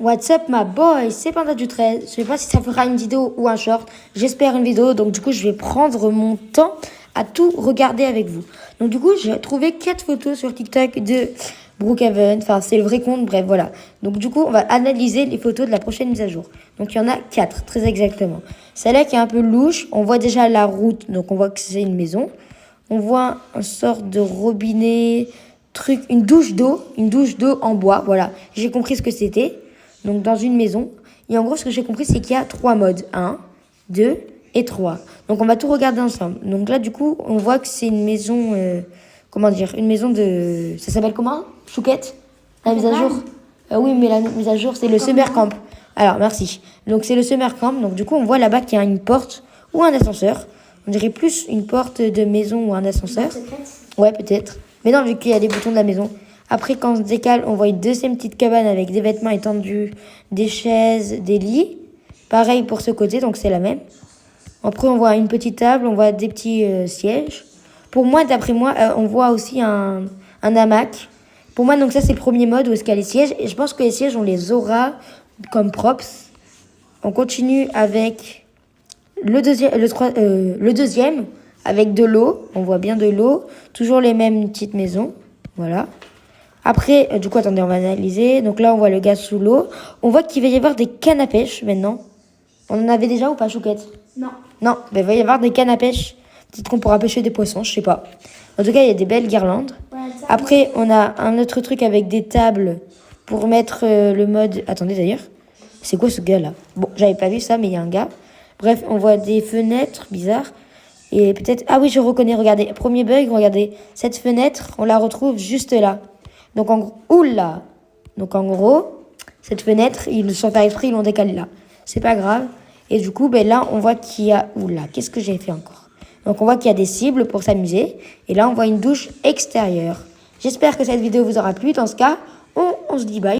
What's up ma boy, c'est Panda du 13. Je sais pas si ça fera une vidéo ou un short. J'espère une vidéo, donc du coup je vais prendre mon temps à tout regarder avec vous. Donc du coup j'ai trouvé 4 photos sur TikTok de Brookhaven. Enfin c'est le vrai compte, bref voilà. Donc du coup on va analyser les photos de la prochaine mise à jour. Donc il y en a 4 très exactement. Celle-là qui est un peu louche, on voit déjà la route, donc on voit que c'est une maison. On voit une sorte de robinet, une douche d'eau en bois, voilà. J'ai compris ce que c'était. Donc dans une maison. Et en gros, ce que j'ai compris, c'est qu'il y a 3 modes. 1, 2 et 3. Donc on va tout regarder ensemble. Donc là, du coup, on voit que c'est une maison... comment dire? Une maison de... Ça s'appelle comment? Chouquette? La mise à jour? Oui, mais la mise à jour, c'est le Summer Camp. Alors, merci. Donc c'est le Summer Camp. Donc du coup, on voit là-bas qu'il y a une porte ou un ascenseur. On dirait plus une porte de maison ou un ascenseur. Ouais, peut-être. Mais non, vu qu'il y a des boutons de la maison. Après, quand on se décale, on voit une deuxième petite cabane avec des vêtements étendus, des chaises, des lits. Pareil pour ce côté, donc c'est la même. Après, on voit une petite table, on voit des petits sièges. Pour moi, d'après moi, on voit aussi un hamac. Pour moi, donc ça, c'est le premier mode où est-ce qu'il y a les sièges. Et je pense que les sièges, on les aura comme props. On continue avec le deuxième avec de l'eau. On voit bien de l'eau. Toujours les mêmes petites maisons. Voilà. Après, du coup, attendez, on va analyser. Donc là, on voit le gaz sous l'eau. On voit qu'il va y avoir des cannes à pêche maintenant. On en avait déjà ou pas, Chouquette? Non. Non, il va y avoir des cannes à pêche. Peut-être qu'on pourra pêcher des poissons, je sais pas. En tout cas, il y a des belles guirlandes. Ouais, après, on a un autre truc avec des tables pour mettre le mode... Attendez, d'ailleurs. C'est quoi ce gars-là? Bon, j'avais pas vu ça, mais il y a un gars. Bref, on voit des fenêtres bizarres. Et peut-être... Ah oui, je reconnais, regardez. Premier bug, regardez. Cette fenêtre, on la retrouve juste là. Donc en gros, oula. Donc en gros, cette fenêtre, ils sont pas exprès, ils l'ont décalée là. C'est pas grave. Et du coup, ben là, on voit qu'il y a... Oula, qu'est-ce que j'ai fait encore? Donc on voit qu'il y a des cibles pour s'amuser. Et là, on voit une douche extérieure. J'espère que cette vidéo vous aura plu. Dans ce cas, on se dit bye.